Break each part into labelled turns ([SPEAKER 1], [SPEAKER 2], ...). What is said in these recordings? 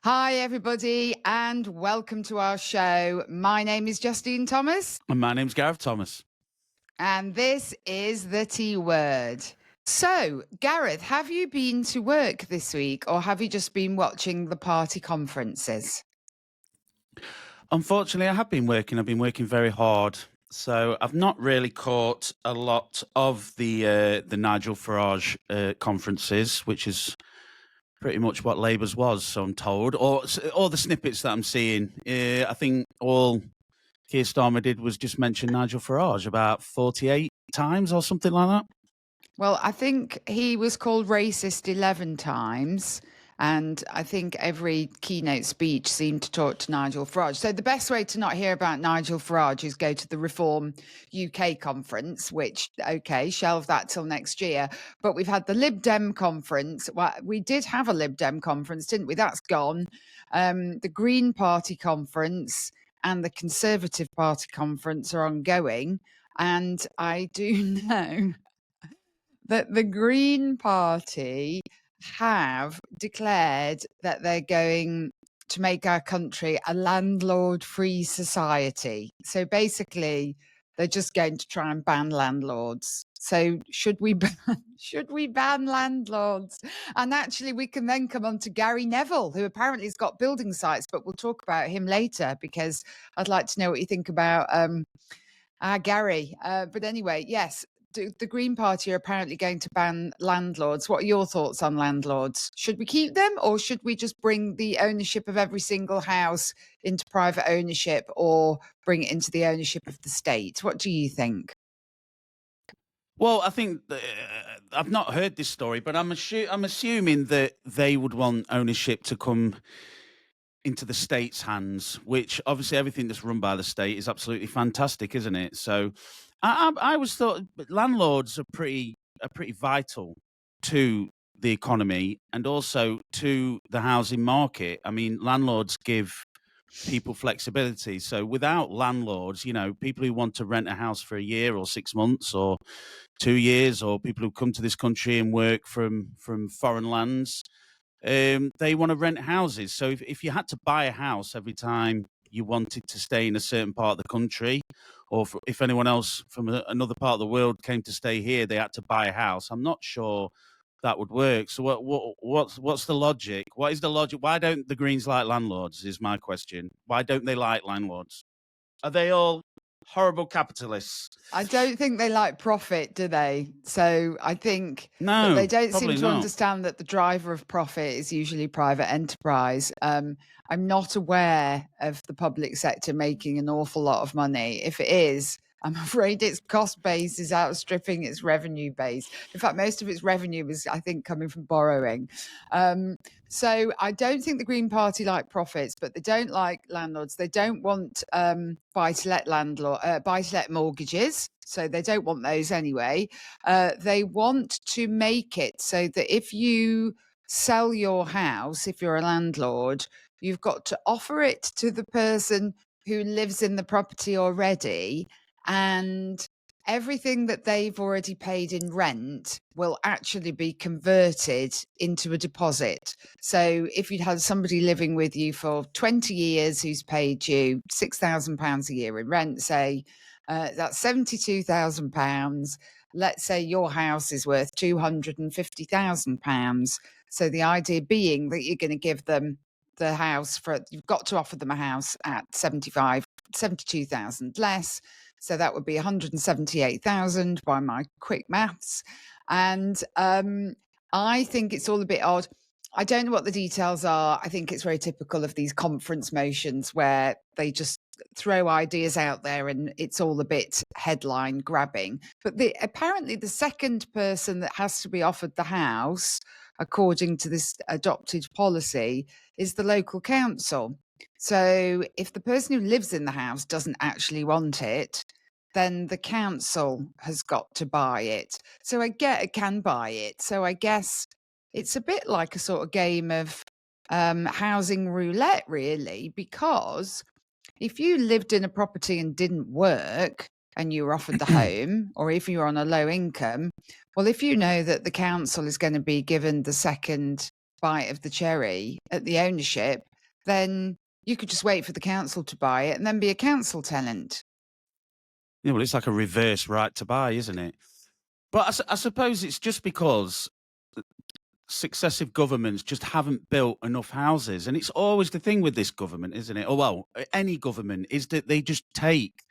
[SPEAKER 1] Hi, everybody, and welcome to our show. My name is Justine Thomas,
[SPEAKER 2] And my name's Gareth Thomas.
[SPEAKER 1] and this is the T Word. So, Gareth, have you been to work this week, or have you just been watching the party conferences?
[SPEAKER 2] Unfortunately, I have been working. I've been working very hard. So I've not really caught a lot of the Nigel Farage conferences, which is pretty much what Labour's was, so I'm told, or the snippets that I'm seeing. I think all Keir Starmer did was just mention Nigel Farage about 48 times or something like that.
[SPEAKER 1] Well, I think he was called racist 11 times. And I think every keynote speech seemed to talk to Nigel Farage. So the best way to not hear about Nigel Farage is go to the Reform UK conference, which, okay, shelve that till next year. But we've had the Lib Dem conference. Well, we did have a Lib Dem conference, didn't we? That's gone. The Green Party conference and the Conservative Party conference are ongoing. And I do know that the Green Party have declared that they're going to make our country a landlord-free society. So basically, they're just going to try and ban landlords. So should we ban landlords? And actually, we can then come on to Gary Neville, who apparently has got building sites, but we'll talk about him later because I'd like to know what you think about Gary. But anyway, yes, the Green Party are apparently going to ban landlords. What are your thoughts on landlords? Should we keep them, or should we just bring the ownership of every single house into private ownership, or bring it into the ownership of the state? What do you think?
[SPEAKER 2] Well, I think I've not heard this story, but I'm assuming that they would want ownership to come into the state's hands, which obviously everything that's run by the state is absolutely fantastic, isn't it? So I always thought landlords are pretty vital to the economy and also to the housing market. I mean, landlords give people flexibility. So without landlords, people who want to rent a house for a year or 6 months or 2 years, or people who come to this country and work from foreign lands, they want to rent houses. So if you had to buy a house every time you wanted to stay in a certain part of the country, or if anyone else from another part of the world came to stay here, they had to buy a house. I'm not sure that would work. So what's the logic? What is the logic? Why don't the Greens like landlords is my question. Why don't they like landlords? Are they all horrible capitalists?
[SPEAKER 1] I don't think they like profit, do they? So I think that they don't seem to understand that the driver of profit is usually private enterprise. I'm not aware of the public sector making an awful lot of money. If it is, I'm afraid its cost base is outstripping its revenue base. In fact, most of its revenue is, I think, coming from borrowing. So I don't think the Green Party like profits, but they don't like landlords. They don't want buy-to-let mortgages. So they don't want those anyway. They want to make it so that if you sell your house, if you're a landlord, you've got to offer it to the person who lives in the property already, and everything that they've already paid in rent will actually be converted into a deposit. So if you'd had somebody living with you for 20 years who's paid you £6,000 a year in rent, say, that's £72,000. Let's say your house is worth £250,000. So the idea being that you're going to give them the house you've got to offer them a house at 72,000 less. So that would be 178,000 by my quick maths. And I think it's all a bit odd. I don't know what the details are. I think it's very typical of these conference motions where they just throw ideas out there and it's all a bit headline grabbing. But apparently the second person that has to be offered the house, according to this adopted policy, is the local council. So if the person who lives in the house doesn't actually want it, then the council has got to buy it. So can buy it. So I guess it's a bit like a sort of game of housing roulette, really, because if you lived in a property and didn't work and you were offered the home, or if you're on a low income, well, if you know that the council is going to be given the second bite of the cherry at the ownership, then you could just wait for the council to buy it and then be a council tenant.
[SPEAKER 2] Yeah, well, it's like a reverse right to buy, isn't it? But I suppose it's just because successive governments just haven't built enough houses, and it's always the thing with this government, isn't it? Or well, any government is that they just take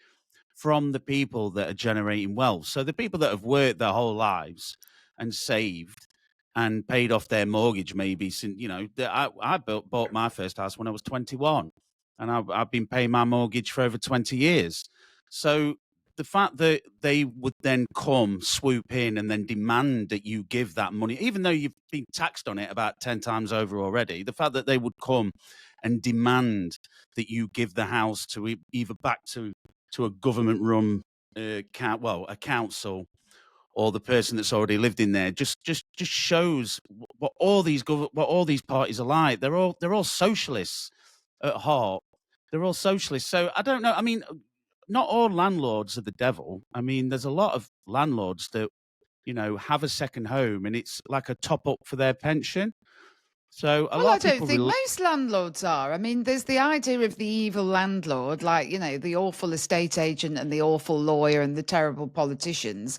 [SPEAKER 2] from the people that are generating wealth. So the people that have worked their whole lives and saved and paid off their mortgage, maybe since I bought my first house when I was 21, and I've been paying my mortgage for over 20 years. So the fact that they would then come, swoop in, and then demand that you give that money, even though you've been taxed on it about 10 times over already, the fact that they would come and demand that you give the house to either back to a government-run a council, or the person that's already lived in there, just shows what all these parties are like. They're all socialists at heart. They're all socialists. So I don't know. I mean, not all landlords are the devil. I mean, there's a lot of landlords that have a second home, and it's like a top up for their pension. So a
[SPEAKER 1] Well,
[SPEAKER 2] lot
[SPEAKER 1] I
[SPEAKER 2] of
[SPEAKER 1] don't
[SPEAKER 2] people
[SPEAKER 1] think most landlords are. I mean, there's the idea of the evil landlord, like, the awful estate agent and the awful lawyer and the terrible politicians.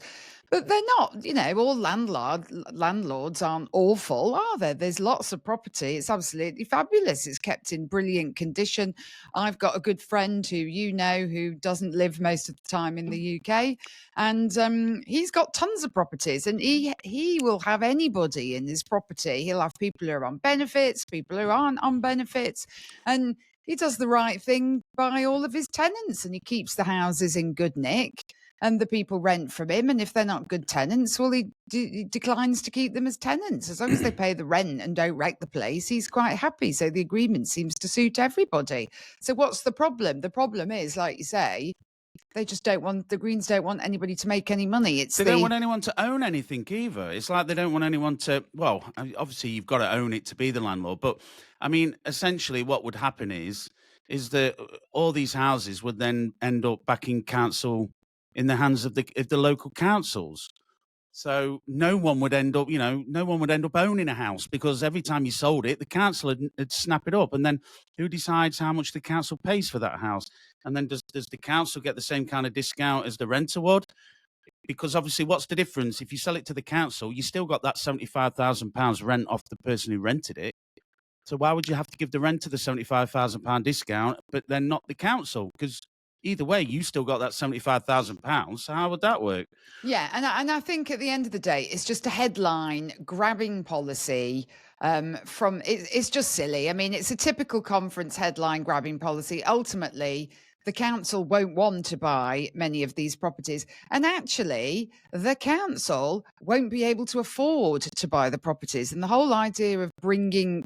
[SPEAKER 1] But they're not, all landlords aren't awful, are they? There's lots of property. It's absolutely fabulous. It's kept in brilliant condition. I've got a good friend who doesn't live most of the time in the UK, and he's got tons of properties, and he will have anybody in his property. He'll have people who are on benefits, people who aren't on benefits, and he does the right thing by all of his tenants, and he keeps the houses in good nick, and the people rent from him. And if they're not good tenants, well, he declines to keep them as tenants. As long as they pay the rent and don't wreck the place, he's quite happy. So the agreement seems to suit everybody. So what's the problem? The problem is, like you say, the Greens don't want anybody to make any money.
[SPEAKER 2] They don't want anyone to own anything either. It's like they don't want anyone to, well, obviously you've got to own it to be the landlord. But I mean, essentially what would happen is that all these houses would then end up back in the hands of the local councils. So no one would end up owning a house, because every time you sold it, the council would snap it up. And then who decides how much the council pays for that house? And then does the council get the same kind of discount as the renter would? Because obviously, what's the difference? If you sell it to the council, you still got that £75,000 rent off the person who rented it. So why would you have to give the renter the £75,000 discount, but then not the council? Because either way, you still got that £75,000. So how would that work?
[SPEAKER 1] Yeah, and I think at the end of the day, it's just a headline grabbing policy. It's just silly. I mean, it's a typical conference headline grabbing policy. Ultimately, the council won't want to buy many of these properties, and actually, the council won't be able to afford to buy the properties. And the whole idea of bringing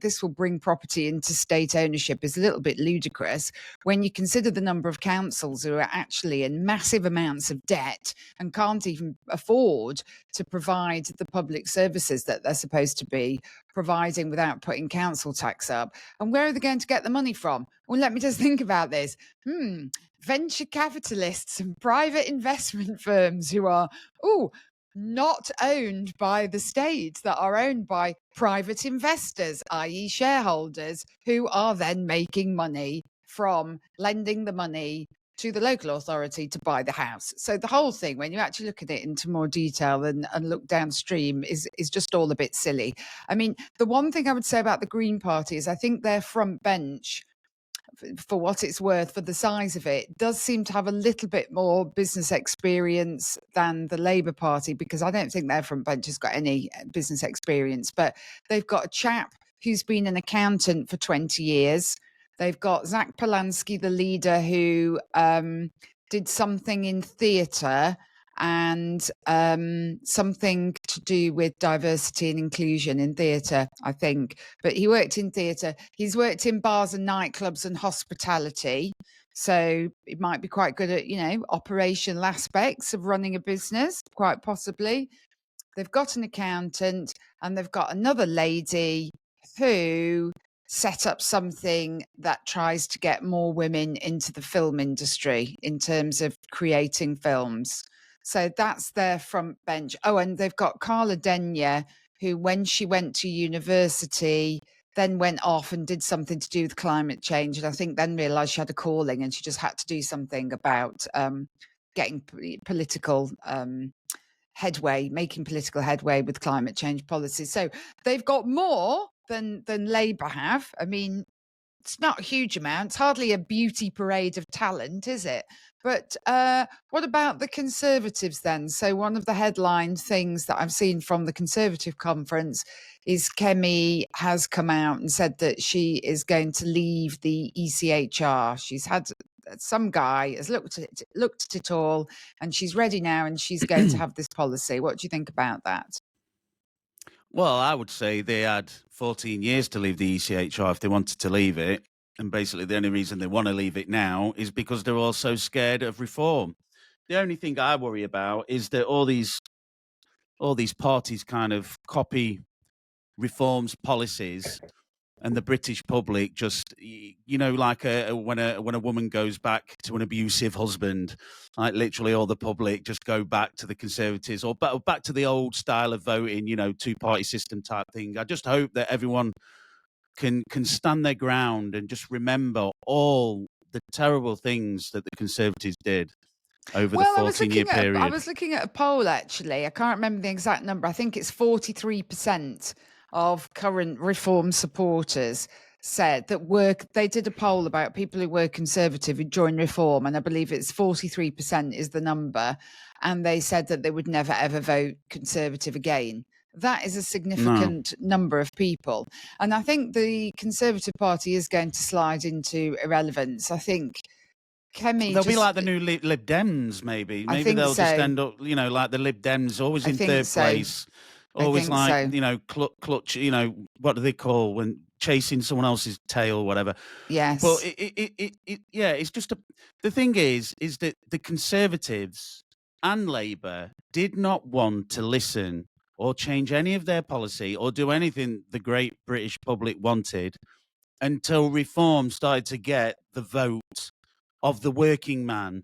[SPEAKER 1] property into state ownership is a little bit ludicrous when you consider the number of councils who are actually in massive amounts of debt and can't even afford to provide the public services that they're supposed to be providing without putting council tax up. And where are they going to get the money from? Well, let me just think about this. Venture capitalists and private investment firms who are, not owned by the state, that are owned by private investors, i.e. shareholders, who are then making money from lending the money to the local authority to buy the house. So the whole thing, when you actually look at it into more detail and look downstream, is just all a bit silly. I mean, the one thing I would say about the Green Party is I think their front bench, for what it's worth, for the size of it, does seem to have a little bit more business experience than the Labour Party, because I don't think their front bench has got any business experience. But they've got a chap who's been an accountant for 20 years. They've got Zach Polanski, the leader, who did something in theatre and something to do with diversity and inclusion in theatre, I think. But he worked in theatre. He's worked in bars and nightclubs and hospitality. So it might be quite good at, operational aspects of running a business, quite possibly. They've got an accountant, and they've got another lady who set up something that tries to get more women into the film industry in terms of creating films. So that's their front bench. Oh, and they've got Carla Denyer, who, when she went to university, then went off and did something to do with climate change, and I think then realised she had a calling and she just had to do something about getting political headway, making political headway with climate change policies. So they've got more than Labour have. I mean, it's not a huge amount. It's hardly a beauty parade of talent, is it? But what about the Conservatives then? So one of the headline things that I've seen from the Conservative conference is Kemi has come out and said that she is going to leave the ECHR. She's had some guy has looked at it all, and she's ready now, and she's going to have this policy. What do you think about that?
[SPEAKER 2] Well, I would say they had 14 years to leave the ECHR if they wanted to leave it. And basically, the only reason they want to leave it now is because they're all so scared of reform. The only thing I worry about is that all these parties kind of copy reforms policies, and the British public just, like when a woman goes back to an abusive husband, like literally all the public just go back to the Conservatives or back to the old style of voting, two-party system type thing. I just hope that everyone can stand their ground and just remember all the terrible things that the Conservatives did over the 14-year period.
[SPEAKER 1] I was looking at a poll, actually. I can't remember the exact number. I think it's 43% of current reform supporters said that they did a poll about people who were Conservative who joined reform, and I believe it's 43% is the number, and they said that they would never ever vote Conservative again. That is a significant number of people. And I think the Conservative Party is going to slide into irrelevance. I think Kemi
[SPEAKER 2] they'll be like the new Lib Dems, maybe. Maybe they'll just end up, like the Lib Dems, always in third place. Always like, clutch, what do they call when chasing someone else's tail or whatever.
[SPEAKER 1] Yes.
[SPEAKER 2] But it's just the thing is that the Conservatives and Labour did not want to listen or change any of their policy or do anything the great British public wanted until reform started to get the vote of the working man.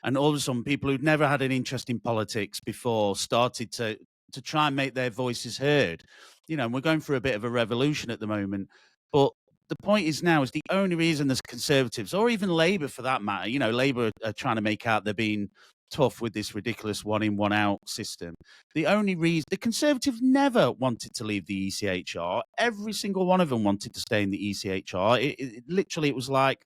[SPEAKER 2] And all of a sudden, people who'd never had an interest in politics before started to try and make their voices heard. And we're going through a bit of a revolution at the moment. But the point is now is the only reason there's Conservatives, or even Labour for that matter, Labour are trying to make out they're being tough with this ridiculous one-in, one-out system. The only reason, the Conservatives never wanted to leave the ECHR. Every single one of them wanted to stay in the ECHR. It was like,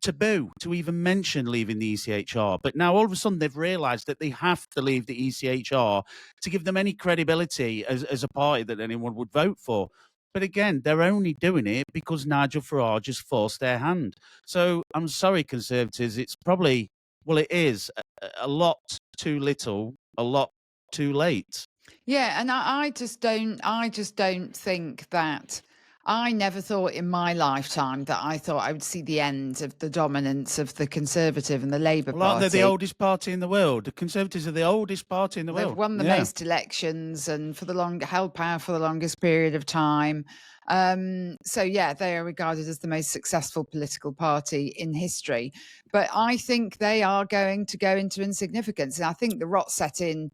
[SPEAKER 2] taboo to even mention leaving the ECHR. But now all of a sudden they've realised that they have to leave the ECHR to give them any credibility as a party that anyone would vote for. But again, they're only doing it because Nigel Farage has forced their hand. So I'm sorry, Conservatives, it's probably, it is a lot too little, a lot too late.
[SPEAKER 1] Yeah, and I just don't think that. I never thought in my lifetime that I thought I would see the end of the dominance of the Conservative and the Labour Party.
[SPEAKER 2] They're the oldest party in the world. The Conservatives are the oldest party in the world.
[SPEAKER 1] They've won the most elections and held power for the longest period of time. So they are regarded as the most successful political party in history. But I think they are going to go into insignificance. And I think the rot set in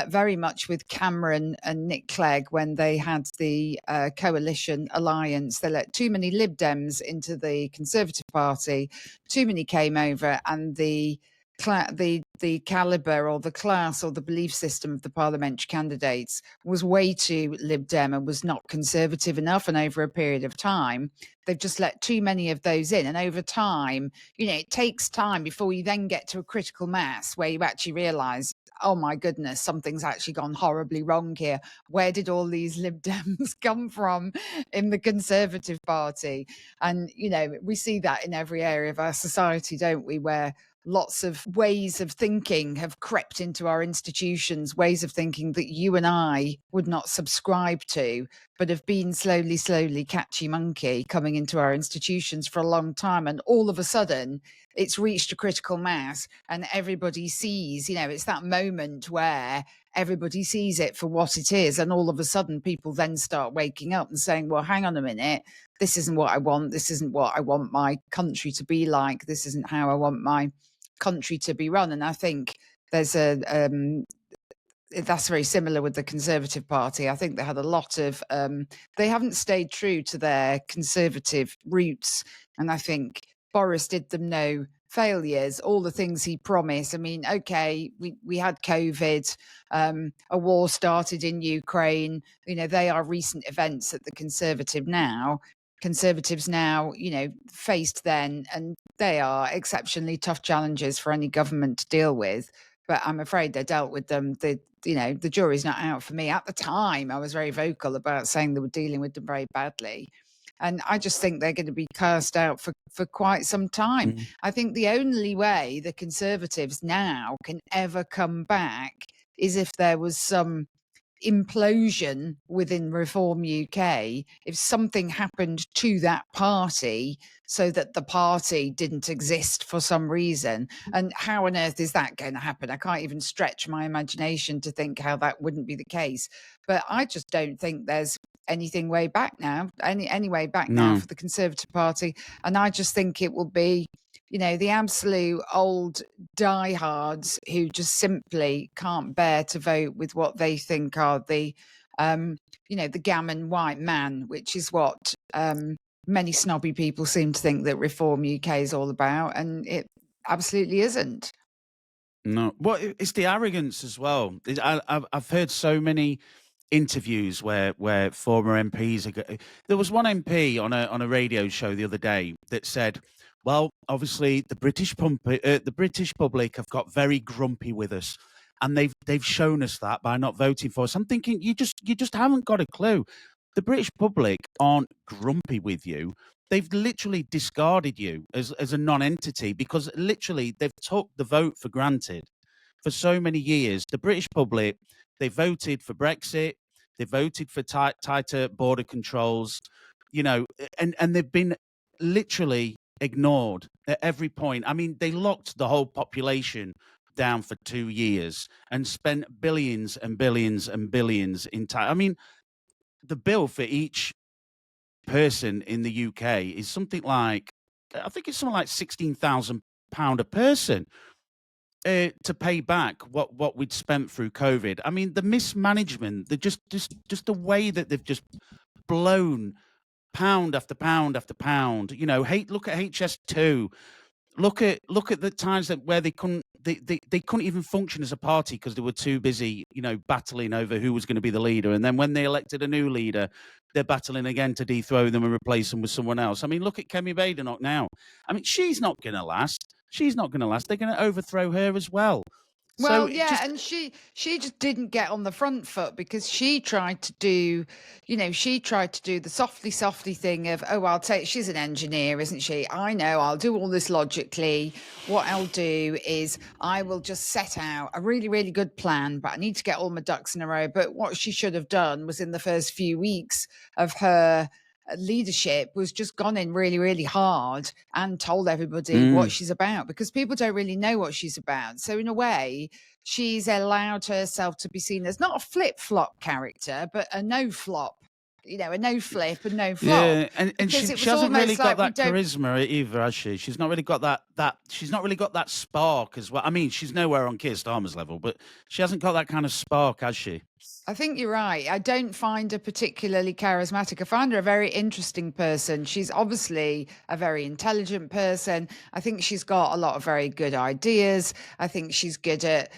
[SPEAKER 1] very much with Cameron and Nick Clegg when they had the coalition alliance. They let too many Lib Dems into the Conservative Party, too many came over, and the calibre or the class or the belief system of the parliamentary candidates was way too Lib Dem and was not Conservative enough. And over a period of time, they've just let too many of those in. And over time, it takes time before you then get to a critical mass where you actually realise, oh my goodness, something's actually gone horribly wrong here. Where did all these Lib Dems come from in the Conservative Party? And, we see that in every area of our society, don't we, where lots of ways of thinking have crept into our institutions, ways of thinking that you and I would not subscribe to, but have been slowly catchy monkey coming into our institutions for a long time. And all of a sudden, it's reached a critical mass and everybody sees, it's that moment where everybody sees it for what it is. And all of a sudden, people then start waking up and saying, well, hang on a minute, this isn't what I want. This isn't what I want my country to be like. This isn't how I want my country to be run. And I think there's that's very similar with the Conservative Party. I think they had a lot of, they haven't stayed true to their Conservative roots. And I think Boris did them no failures, all the things he promised. I mean, okay, we had COVID, a war started in Ukraine. They are recent events at the Conservatives now, faced then, and they are exceptionally tough challenges for any government to deal with. But I'm afraid they dealt with them. The jury's not out for me. At the time, I was very vocal about saying they were dealing with them very badly. And I just think they're going to be cast out for quite some time.
[SPEAKER 2] Mm.
[SPEAKER 1] I think the only way the Conservatives now can ever come back is if there was some implosion within Reform UK, if something happened to that party so that the party didn't exist for some reason. And how on earth is that going to happen? I can't even stretch my imagination to think how that wouldn't be the case. But I just don't think there's anything way back now, any way back now
[SPEAKER 2] No.
[SPEAKER 1] for the Conservative Party. And I just think it will be, the absolute old diehards who just simply can't bear to vote with what they think are the gammon white man, which is what many snobby people seem to think that Reform UK is all about, and it absolutely isn't.
[SPEAKER 2] No, well, it's the arrogance as well. I've heard so many interviews where former MPs are. There was one MP on a radio show the other day that said, "Well, obviously the British public have got very grumpy with us, and they've shown us that by not voting for us." I'm thinking, you just haven't got a clue. The British public aren't grumpy with you. They've literally discarded you as a non-entity because literally they've took the vote for granted for so many years. The British public, they voted for Brexit, they voted for tighter border controls, and they've been literally ignored at every point. I mean, they locked the whole population down for 2 years and spent billions and billions and billions in time. I mean, the bill for each person in the UK is something like, I think it's something like £16,000 a person to pay back what we'd spent through COVID. I mean, the mismanagement, just the way that they've just blown pound after pound after pound. Look at HS2. Look at the times where they couldn't even function as a party because they were too busy, battling over who was going to be the leader. And then when they elected a new leader, they're battling again to dethrone them and replace them with someone else. I mean, look at Kemi Badenoch now. I mean, she's not going to last. She's not going to last. They're going to overthrow her as well.
[SPEAKER 1] Well,
[SPEAKER 2] So
[SPEAKER 1] yeah, and she just didn't get on the front foot because she tried to do the softy thing of, oh, I'll take, she's an engineer, isn't she? I know, I'll do all this logically. What I'll do is I will just set out a really, really good plan, but I need to get all my ducks in a row. But what she should have done was in the first few weeks of her leadership was just gone in really, really hard and told everybody what she's about, because people don't really know what she's about. So in a way, she's allowed herself to be seen as not a flip-flop character, but a no-flop. A no flip and no flop.
[SPEAKER 2] Yeah, and she hasn't really got that charisma either, has she? She's not really got that. She's not really got that spark as well. I mean, she's nowhere on Keir Starmer's level, but she hasn't got that kind of spark, has she?
[SPEAKER 1] I think you're right. I don't find her particularly charismatic. I find her a very interesting person. She's obviously a very intelligent person. I think she's got a lot of very good ideas. I think she's good at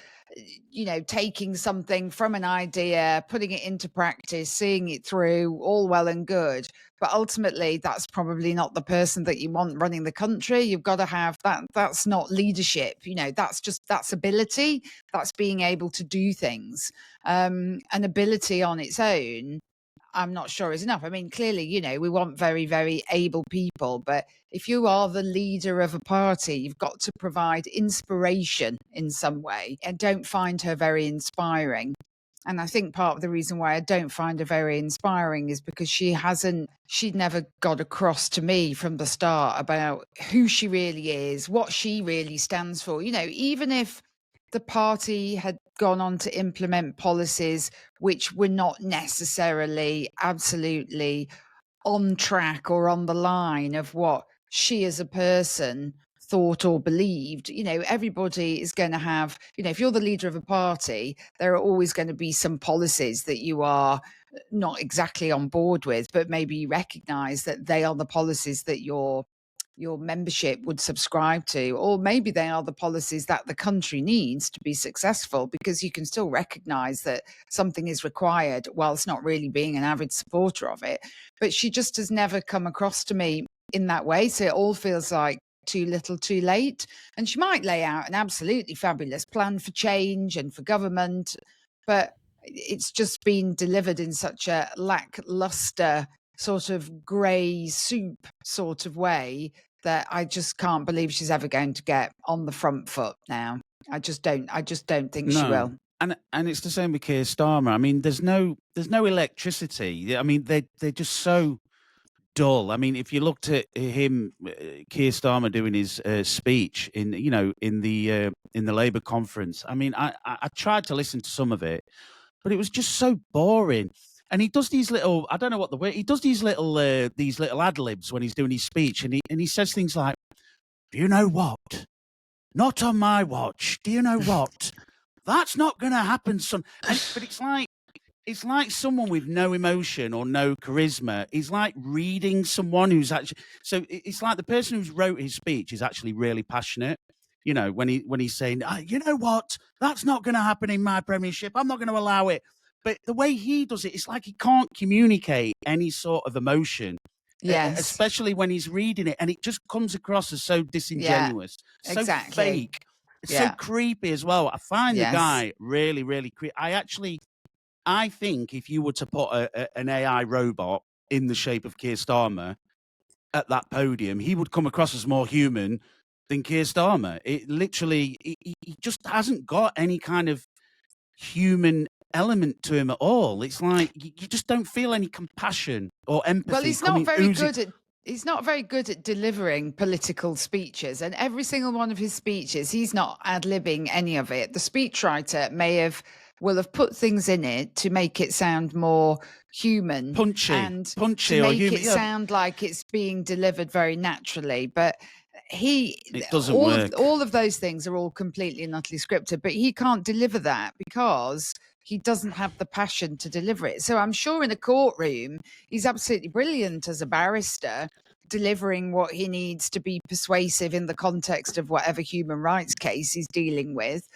[SPEAKER 1] taking something from an idea, putting it into practice, seeing it through, all well and good. But ultimately, that's probably not the person that you want running the country. You've got to have that. That's not leadership. That's ability. That's being able to do things. An ability on its own, I'm not sure is enough. I mean, clearly, we want very, very able people, but if you are the leader of a party, you've got to provide inspiration in some way. I don't find her very inspiring. And I think part of the reason why I don't find her very inspiring is because she'd never got across to me from the start about who she really is, what she really stands for. Even if the party had gone on to implement policies which were not necessarily absolutely on track or on the line of what she as a person thought or believed. Everybody is going to have, if you're the leader of a party, there are always going to be some policies that you are not exactly on board with, but maybe you recognize that they are the policies that your membership would subscribe to, or maybe they are the policies that the country needs to be successful, because you can still recognize that something is required whilst not really being an avid supporter of it. But she just has never come across to me in that way. So it all feels like too little too late. And she might lay out an absolutely fabulous plan for change and for government, but it's just been delivered in such a lackluster sort of grey soup sort of way that I just can't believe she's ever going to get on the front foot now. I just don't think she will.
[SPEAKER 2] And it's the same with Keir Starmer. I mean, there's no electricity. I mean, they're just so dull. I mean, if you looked at him, Keir Starmer, doing his speech in the Labour conference, I mean, I tried to listen to some of it, but it was just so boring. And he does these little, I don't know what the word, he does these little ad libs when he's doing his speech, and he says things like, "Do you know what? Not on my watch. Do you know what? That's not going to happen, son." But it's like someone with no emotion or no charisma is like reading someone who's actually. So it's like the person who's wrote his speech is actually really passionate. When he's saying, "You know what? That's not going to happen in my premiership. I'm not going to allow it." But the way he does it, it's like he can't communicate any sort of emotion.
[SPEAKER 1] Yes.
[SPEAKER 2] Especially when he's reading it, and it just comes across as so disingenuous, so
[SPEAKER 1] exactly.
[SPEAKER 2] fake, so creepy as well. I find the guy really, really creepy. I think if you were to put an AI robot in the shape of Keir Starmer at that podium, he would come across as more human than Keir Starmer. It literally, he just hasn't got any kind of human element to him at all. It's like you just don't feel any compassion or empathy.
[SPEAKER 1] Well, he's not very good at delivering political speeches, and every single one of his speeches, he's not ad-libbing any of it. The speechwriter will have put things in it to make it sound more human,
[SPEAKER 2] punchy,
[SPEAKER 1] to make it sound like it's being delivered very naturally. But
[SPEAKER 2] it doesn't work.
[SPEAKER 1] All of those things are all completely and utterly scripted, but he can't deliver that because he doesn't have the passion to deliver it. So I'm sure in a courtroom, he's absolutely brilliant as a barrister, delivering what he needs to be persuasive in the context of whatever human rights case he's dealing with.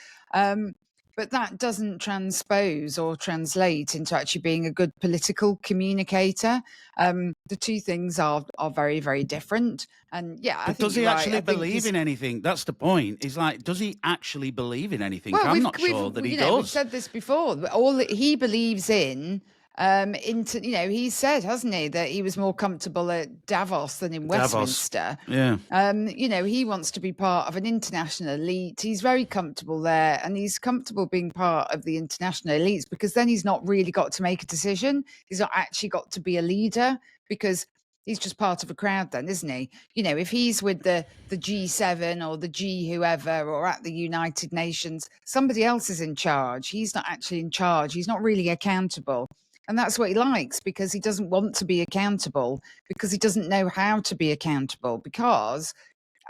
[SPEAKER 1] But that doesn't transpose or translate into actually being a good political communicator. The two things are very, very different. And I think
[SPEAKER 2] does he actually believe in anything? That's the point. He's like, does he actually believe in anything? Well, I'm not sure that he does.
[SPEAKER 1] We've said this before. All that he believes in, he said, hasn't he, that he was more comfortable at Davos than in Westminster.
[SPEAKER 2] Yeah.
[SPEAKER 1] He wants to be part of an international elite. He's very comfortable there, and he's comfortable being part of the international elites because then he's not really got to make a decision. He's not actually got to be a leader because he's just part of a crowd then, isn't he? If he's with the G7 or the G whoever or at the United Nations, somebody else is in charge. He's not actually in charge. He's not really accountable. And that's what he likes, because he doesn't want to be accountable, because he doesn't know how to be accountable, because,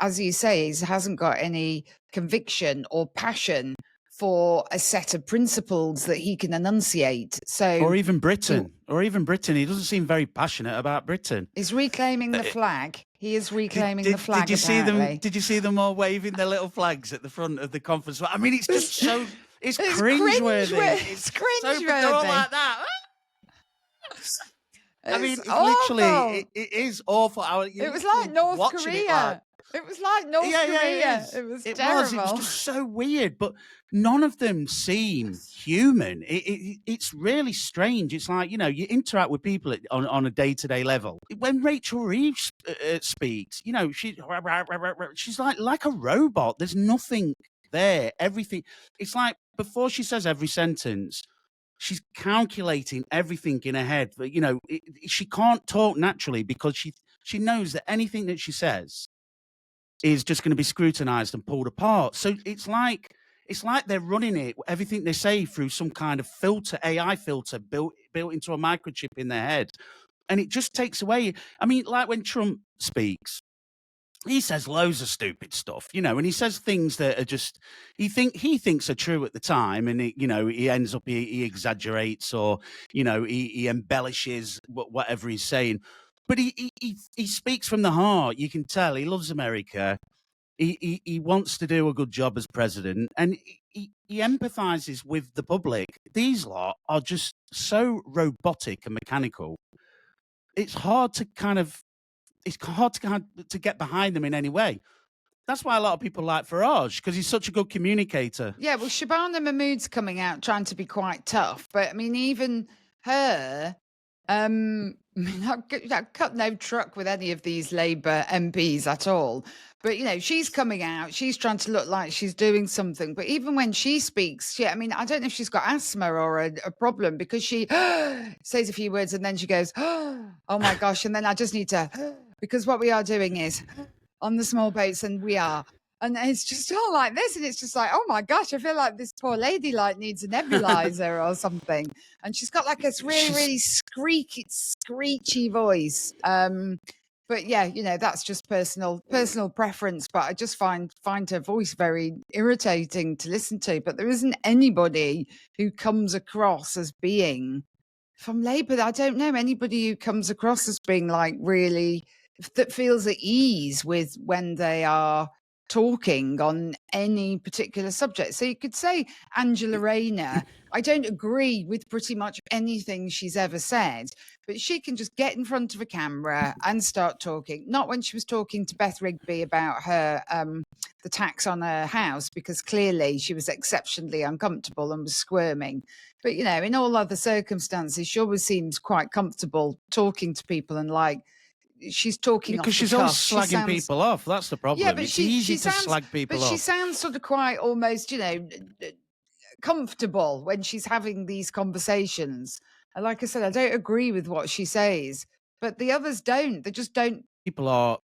[SPEAKER 1] as you say, he hasn't got any conviction or passion for a set of principles that he can enunciate.
[SPEAKER 2] Or even Britain. He doesn't seem very passionate about Britain.
[SPEAKER 1] He's reclaiming the flag. He is reclaiming the flag.
[SPEAKER 2] Did you see them all waving their little flags at the front of the conference? I mean, it's just so... It's cringeworthy.
[SPEAKER 1] It's cringeworthy.
[SPEAKER 2] They're all like that. I mean, it's literally, it is awful.
[SPEAKER 1] It was like North Korea. It was like North Korea. It was terrible.
[SPEAKER 2] It was just so weird, but none of them seem human. It's really strange. It's like, you interact with people on a day-to-day level. When Rachel Reeves speaks, she's like a robot. There's nothing there. Everything. It's like before she says every sentence, she's calculating everything in her head. But, she can't talk naturally because she knows that anything that she says is just going to be scrutinized and pulled apart. So it's like they're running it, everything they say, through some kind of filter, AI filter built into a microchip in their head. And it just takes away. I mean, like when Trump speaks, he says loads of stupid stuff, and he says things that are just he thinks are true at the time, and he ends up he exaggerates, or he embellishes whatever he's saying. But he speaks from the heart. You can tell he loves America. He wants to do a good job as president, and he empathizes with the public. These lot are just so robotic and mechanical. It's hard to to get behind them in any way. That's why a lot of people like Farage, because he's such a good communicator.
[SPEAKER 1] Yeah, well, Shabana Mahmood's coming out trying to be quite tough, but I mean, even her, I mean, I've cut no truck with any of these Labour MPs at all. But, she's coming out, she's trying to look like she's doing something. But even when she speaks, I mean, I don't know if she's got asthma or a problem, because she says a few words and then she goes, oh my gosh. And then I just need to, because what we are doing is on the small boats, and we are. And it's just all like this, and it's just like, oh my gosh, I feel like this poor lady needs a nebulizer or something. And she's got like this really screechy voice. But yeah, that's just personal preference. But I just find her voice very irritating to listen to. But there isn't anybody who comes across as being from Labour. I don't know anybody who comes across as being really that feels at ease with when they are talking on any particular subject. So you could say Angela Rayner. I don't agree with pretty much anything she's ever said, but she can just get in front of a camera and start talking. Not when she was talking to Beth Rigby about her the tax on her house, because clearly she was exceptionally uncomfortable and was squirming. But in all other circumstances, she always seems quite comfortable talking to people, and she's talking
[SPEAKER 2] because she's always slagging people off. That's the problem.
[SPEAKER 1] Yeah, but
[SPEAKER 2] it's easy to slag people off.
[SPEAKER 1] But she sounds sort of quite almost, comfortable when she's having these conversations. And like I said, I don't agree with what she says, but the others don't. They just don't.
[SPEAKER 2] People are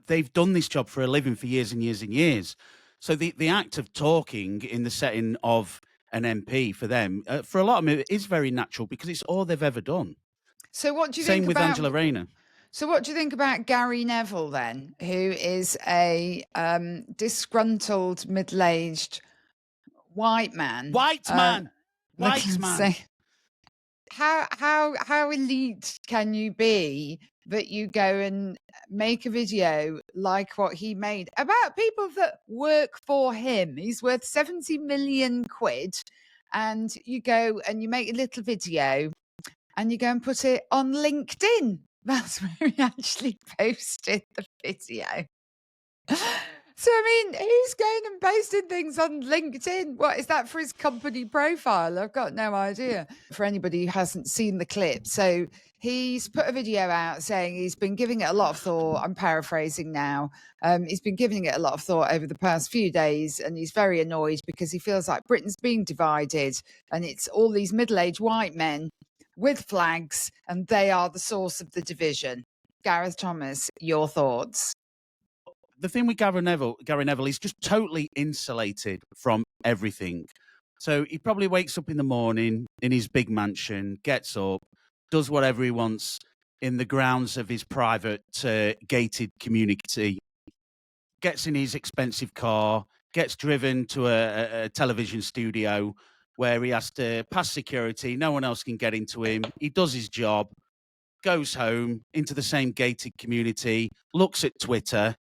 [SPEAKER 2] they've done this job for a living for years and years and years. So the act of talking in the setting of an MP for them, for a lot of them, it is very natural because it's all they've ever done.
[SPEAKER 1] So what do you
[SPEAKER 2] think
[SPEAKER 1] about...
[SPEAKER 2] Same with Angela Rayner.
[SPEAKER 1] So what do you think about Gary Neville then, who is a disgruntled, middle-aged white man?
[SPEAKER 2] White man.
[SPEAKER 1] Say, how elite can you be that you go and make a video like what he made about people that work for him? He's worth 70 million quid, and you go and you make a little video and you go and put it on LinkedIn. That's where he actually posted the video. So, I mean, who's going and posting things on LinkedIn? What is that for his company profile? I've got no idea. For anybody who hasn't seen the clip. So he's put a video out saying he's been giving it a lot of thought. I'm paraphrasing now. He's been giving it a lot of thought over the past few days, and he's very annoyed because he feels like Britain's being divided, and it's all these middle-aged white men with flags, and they are the source of the division. Gareth Thomas, your thoughts?
[SPEAKER 2] The thing with Gary Neville, he's just totally insulated from everything. So he probably wakes up in the morning in his big mansion, gets up, does whatever he wants in the grounds of his private gated community, gets in his expensive car, gets driven to a television studio where he has to pass security. No one else can get into him. He does his job, goes home into the same gated community, looks at Twitter,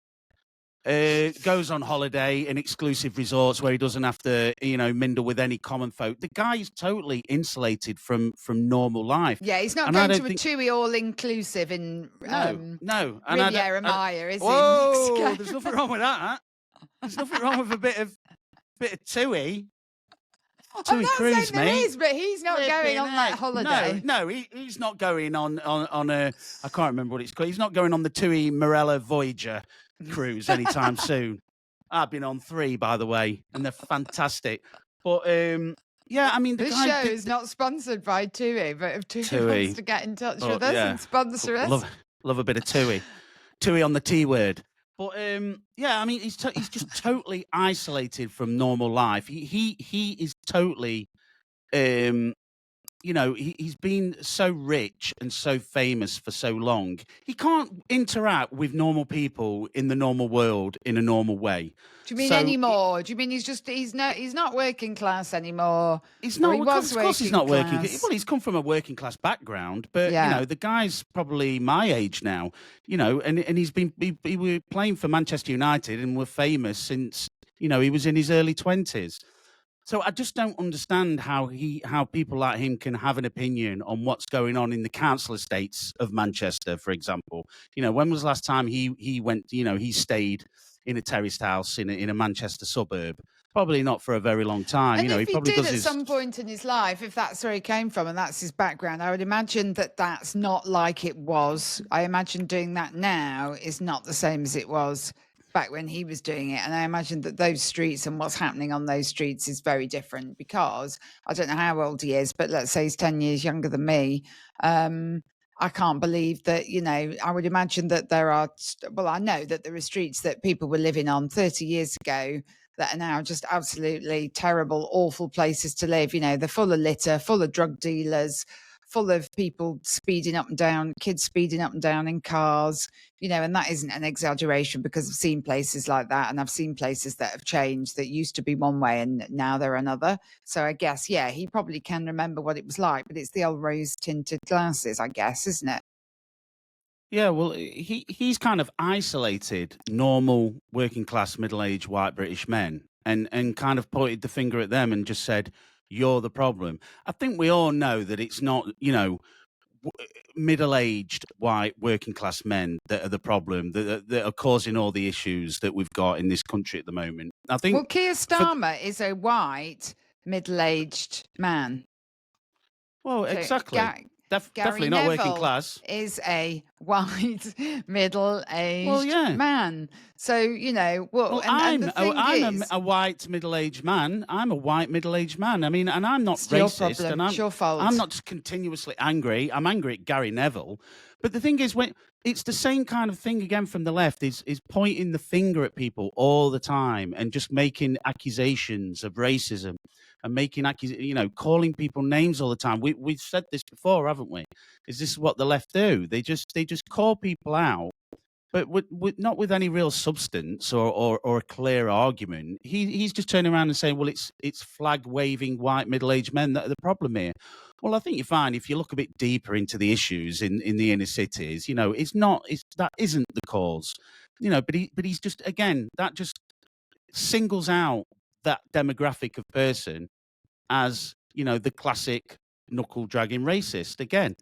[SPEAKER 2] goes on holiday in exclusive resorts where he doesn't have to, mingle with any common folk. The guy is totally insulated from normal life.
[SPEAKER 1] Yeah, he's not going to a TUI all-inclusive in
[SPEAKER 2] no.
[SPEAKER 1] Riviera Maya, is he?
[SPEAKER 2] Whoa, there's nothing wrong with that. There's nothing wrong with a bit of TUI. TUI cruise, mate.
[SPEAKER 1] There is, but he's not going on that holiday.
[SPEAKER 2] No, he's not going on a. I can't remember what it's called. He's not going on the TUI Morella Voyager cruise anytime soon. I've been on 3, by the way, and they're fantastic. But yeah, I mean,
[SPEAKER 1] this show is not sponsored by TUI, but if TUI wants to get in touch with us and sponsor us,
[SPEAKER 2] love a bit of TUI. TUI on the T word. But yeah, I mean, he's just totally isolated from normal life. He is totally he's been so rich and so famous for so long. He can't interact with normal people in the normal world in a normal way.
[SPEAKER 1] Do you mean anymore? Do you mean he's not working class anymore?
[SPEAKER 2] He's
[SPEAKER 1] Or
[SPEAKER 2] not.
[SPEAKER 1] he
[SPEAKER 2] Of
[SPEAKER 1] was
[SPEAKER 2] course, he's
[SPEAKER 1] working
[SPEAKER 2] not working.
[SPEAKER 1] class?
[SPEAKER 2] Well, he's come from a working class background, but
[SPEAKER 1] Yeah.
[SPEAKER 2] the guy's probably my age now. And he's been he were playing for Manchester United and were famous since he was in his early 20s. So I just don't understand how people like him can have an opinion on what's going on in the council estates of Manchester, for example. When was the last time he went? He stayed in a terraced house in a Manchester suburb. Probably not for a very long time.
[SPEAKER 1] And if
[SPEAKER 2] He probably
[SPEAKER 1] did
[SPEAKER 2] does
[SPEAKER 1] at
[SPEAKER 2] his.
[SPEAKER 1] some point in his life, if that's where he came from and that's his background, I would imagine that that's not like it was. I imagine doing that now is not the same as it was back when he was doing it. And I imagine that those streets and what's happening on those streets is very different, because I don't know how old he is, but let's say he's 10 years younger than me. I can't believe that, I would imagine that I know that there are streets that people were living on 30 years ago that are now just absolutely terrible, awful places to live. They're full of litter, full of drug dealers, full of people speeding up and down, kids speeding up and down in cars, and that isn't an exaggeration, because I've seen places like that, and I've seen places that have changed, that used to be one way and now they're another. So I guess, yeah, he probably can remember what it was like, but it's the old rose tinted glasses, I guess, isn't it?
[SPEAKER 2] Yeah, well, he's kind of isolated normal working class middle aged white British men and kind of pointed the finger at them and just said, "You're the problem." I think we all know that it's not middle aged white working class men that are the problem, that are causing all the issues that we've got in this country at the moment. I think.
[SPEAKER 1] Well, Keir Starmer is a white middle aged man.
[SPEAKER 2] Well,
[SPEAKER 1] So
[SPEAKER 2] exactly.
[SPEAKER 1] Gary
[SPEAKER 2] Definitely not working
[SPEAKER 1] Neville
[SPEAKER 2] class.
[SPEAKER 1] is a white middle-aged
[SPEAKER 2] Well, yeah.
[SPEAKER 1] man. So
[SPEAKER 2] Well,
[SPEAKER 1] and the thing
[SPEAKER 2] I'm
[SPEAKER 1] is,
[SPEAKER 2] a white middle-aged man. I'm a white middle-aged man. I mean, and I'm not
[SPEAKER 1] it's your
[SPEAKER 2] racist,
[SPEAKER 1] problem.
[SPEAKER 2] and
[SPEAKER 1] It's your fault.
[SPEAKER 2] I'm not just continuously angry. I'm angry at Gary Neville. But the thing is, when it's the same kind of thing again from the left, is pointing the finger at people all the time and just making accusations of racism and making calling people names all the time. We've said this before, haven't we? Is this what the left do? They just call people out, but not with any real substance or a clear argument. He's just turning around and saying, well, it's flag waving white middle aged men that are the problem here. Well, I think you find if you look a bit deeper into the issues in the inner cities, that isn't the cause. But he's just, again, that just singles out that demographic of person as the classic knuckle dragging racist again.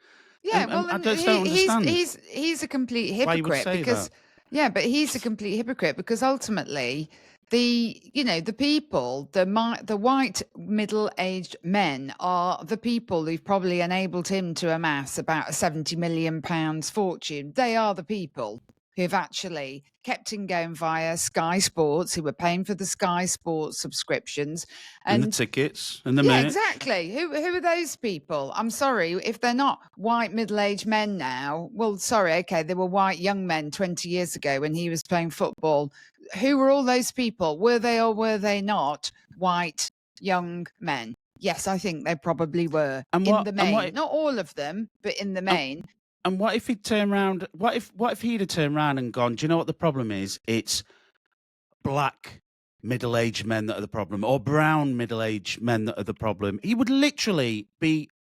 [SPEAKER 1] Yeah,
[SPEAKER 2] And I
[SPEAKER 1] and
[SPEAKER 2] just don't understand
[SPEAKER 1] he's a complete
[SPEAKER 2] why you would
[SPEAKER 1] hypocrite,
[SPEAKER 2] say
[SPEAKER 1] because
[SPEAKER 2] that.
[SPEAKER 1] yeah, but he's a complete hypocrite, because ultimately the people, the white middle-aged men are the people who've probably enabled him to amass about a 70 million pounds fortune. They are the people who've actually kept him going via Sky Sports, who were paying for the Sky Sports subscriptions.
[SPEAKER 2] And the tickets and the
[SPEAKER 1] yeah,
[SPEAKER 2] merch.
[SPEAKER 1] exactly. Who are those people? I'm sorry, if they're not white middle-aged men now. Well, sorry, okay, they were white young men 20 years ago when he was playing football. Who were all those people? Were they or were they not white young men? Yes, I think they probably were, in the main. Not all of them, but in the main.
[SPEAKER 2] And what if he'd turned around? What if he'd have turned around and gone, do you know what the problem is? It's black middle-aged men that are the problem, or brown middle-aged men that are the problem. He would literally be,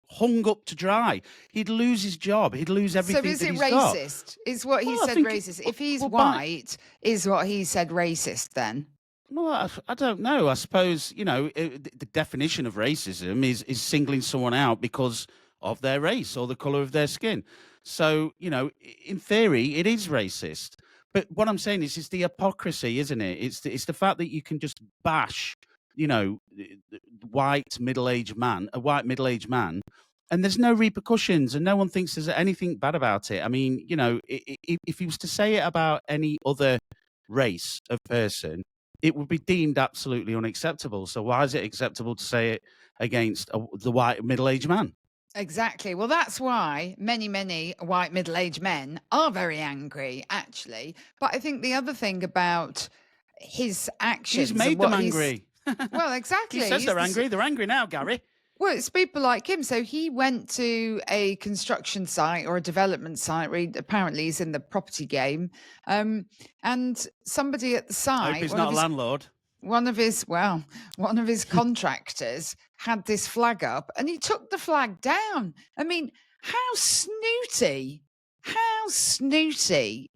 [SPEAKER 2] hung up to dry. He'd lose his job. He'd lose everything.
[SPEAKER 1] So is
[SPEAKER 2] that
[SPEAKER 1] it
[SPEAKER 2] he's
[SPEAKER 1] racist?
[SPEAKER 2] got.
[SPEAKER 1] Is what he said racist? If he's white, is what he said racist then?
[SPEAKER 2] Well, I don't know. I suppose, the definition of racism is singling someone out because of their race or the color of their skin. So, in theory, it is racist. But what I'm saying is the hypocrisy, isn't it? It's the fact that you can just bash, a white middle-aged man, and there's no repercussions, and no one thinks there's anything bad about it. I mean, if he was to say it about any other race of person, it would be deemed absolutely unacceptable. So why is it acceptable to say it against the white middle-aged man?
[SPEAKER 1] Exactly. Well, that's why many, many white middle-aged men are very angry, actually. But I think the other thing about his actions,
[SPEAKER 2] he's made them angry.
[SPEAKER 1] Well, exactly.
[SPEAKER 2] He says they're angry. They're angry now, Gary.
[SPEAKER 1] Well, it's people like him. So he went to a construction site or a development site where apparently he's in the property game. And somebody at the
[SPEAKER 2] I hope
[SPEAKER 1] site,
[SPEAKER 2] he's not a landlord.
[SPEAKER 1] one of his contractors had this flag up and he took the flag down. I mean, how snooty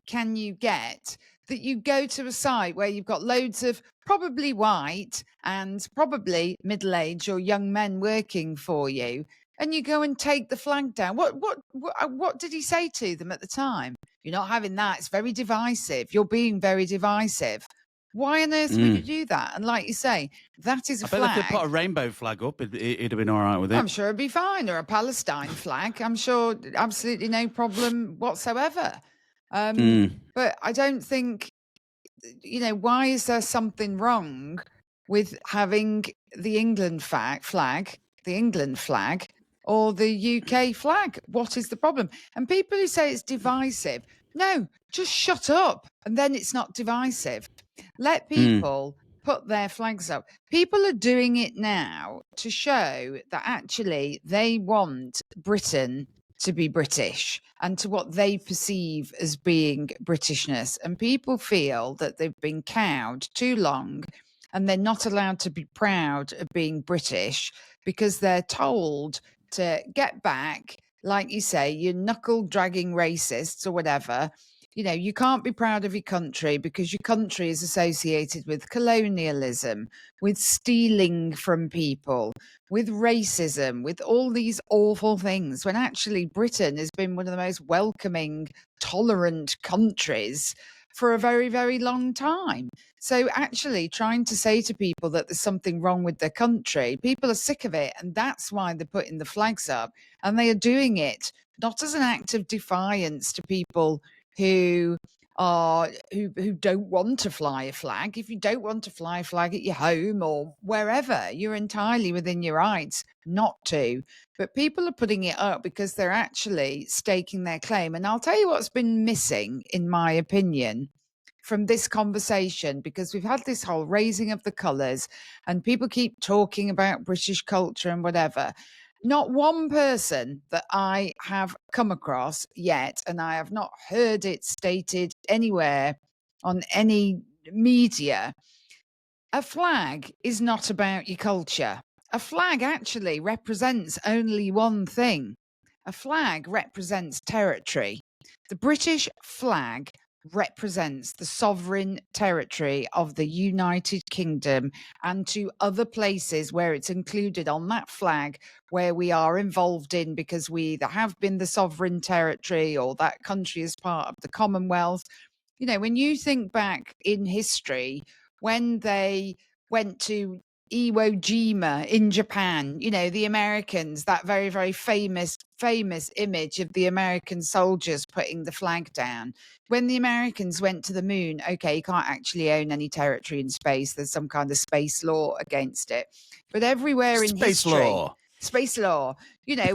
[SPEAKER 1] can you get that you go to a site where you've got loads of probably white and probably middle-aged or young men working for you, and you go and take the flag down? What did he say to them at the time? You're not having that. It's very divisive. You're being very divisive. Why on earth would you do that? And like you say, that is a
[SPEAKER 2] I bet
[SPEAKER 1] flag.
[SPEAKER 2] if they put a rainbow flag up, it'd have been all right with it.
[SPEAKER 1] I'm sure it'd be fine, or a Palestine flag. I'm sure absolutely no problem whatsoever. But I don't think, why is there something wrong with having the England flag, the England flag, or the UK flag? What is the problem? And people who say it's divisive, no, just shut up, and then it's not divisive. Let people put their flags up. People are doing it now to show that actually they want Britain to be British and to what they perceive as being Britishness. And people feel that they've been cowed too long and they're not allowed to be proud of being British because they're told to get back, like you say, you knuckle dragging racists or whatever. You can't be proud of your country because your country is associated with colonialism, with stealing from people, with racism, with all these awful things, when actually Britain has been one of the most welcoming, tolerant countries for a very, very long time. So actually trying to say to people that there's something wrong with their country, people are sick of it. And that's why they're putting the flags up. And they are doing it not as an act of defiance to people who don't want to fly a flag. If you don't want to fly a flag at your home or wherever, you're entirely within your rights not to. But people are putting it up because they're actually staking their claim. And I'll tell you what's been missing, in my opinion, from this conversation, because we've had this whole raising of the colours and people keep talking about British culture and whatever. Not one person that I have come across yet, and I have not heard it stated anywhere on any media, a flag is not about your culture. A flag actually represents only one thing. A flag represents territory. The British flag represents the sovereign territory of the United Kingdom and to other places where it's included on that flag where we are involved in because we either have been the sovereign territory or that country is part of the Commonwealth. When you think back in history, when they went to Iwo Jima in Japan, the Americans, that very, very famous image of the American soldiers putting the flag down. When the Americans went to the moon, okay, you can't actually own any territory in space. There's some kind of space law against it. But everywhere in history, space law,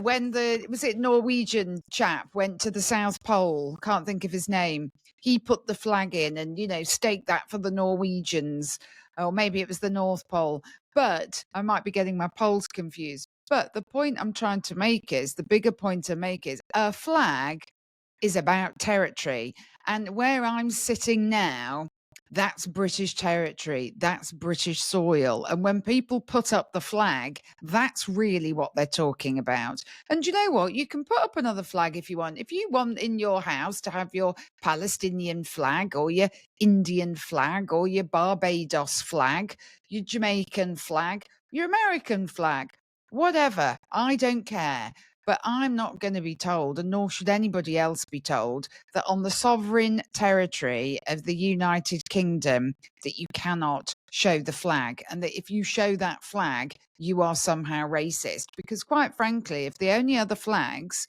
[SPEAKER 1] when was it Norwegian chap went to the South Pole, can't think of his name. He put the flag in and, staked that for the Norwegians, or maybe it was the North Pole. But I might be getting my poles confused. But the point I'm trying to make is, the bigger point to make is, a flag is about territory. And where I'm sitting now, that's British territory. That's British soil. And when people put up the flag, that's really what they're talking about. And you know what? You can put up another flag if you want. If you want in your house to have your Palestinian flag or your Indian flag or your Barbados flag, your Jamaican flag, your American flag, whatever, I don't care. But I'm not going to be told, and nor should anybody else be told, that on the sovereign territory of the United Kingdom that you cannot show the flag, and that if you show that flag, you are somehow racist. Because quite frankly, if the only other flags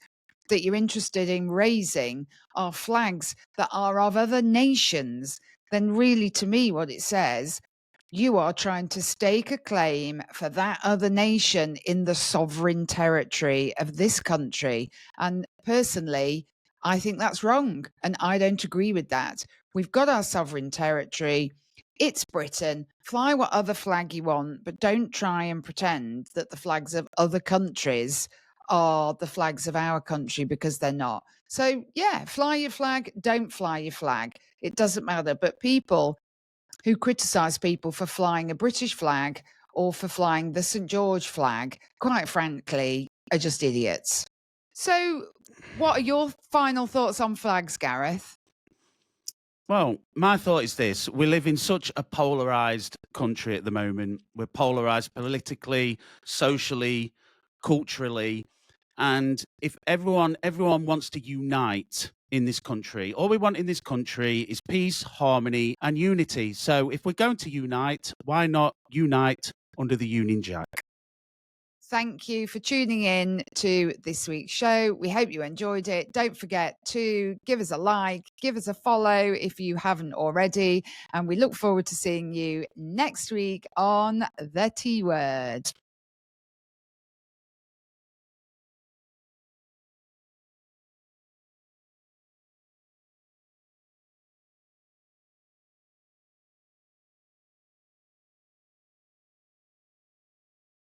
[SPEAKER 1] that you're interested in raising are flags that are of other nations, then really, to me, what it says, you are trying to stake a claim for that other nation in the sovereign territory of this country. And personally, I think that's wrong. And I don't agree with that. We've got our sovereign territory. It's Britain. Fly what other flag you want, but don't try and pretend that the flags of other countries are the flags of our country, because they're not. So, yeah, fly your flag, don't fly your flag. It doesn't matter. But people who criticise people for flying a British flag or for flying the St George flag, quite frankly, are just idiots. So, what are your final thoughts on flags, Gareth?
[SPEAKER 2] Well, my thought is this. We live in such a polarised country at the moment. We're polarised politically, socially, culturally. And if everyone wants to unite in this country, all we want in this country is peace, harmony, and unity. So if we're going to unite, why not unite under the Union Jack?
[SPEAKER 1] Thank you for tuning in to this week's show. We hope you enjoyed it. Don't forget to give us a like, give us a follow if you haven't already. And we look forward to seeing you next week on The T Word.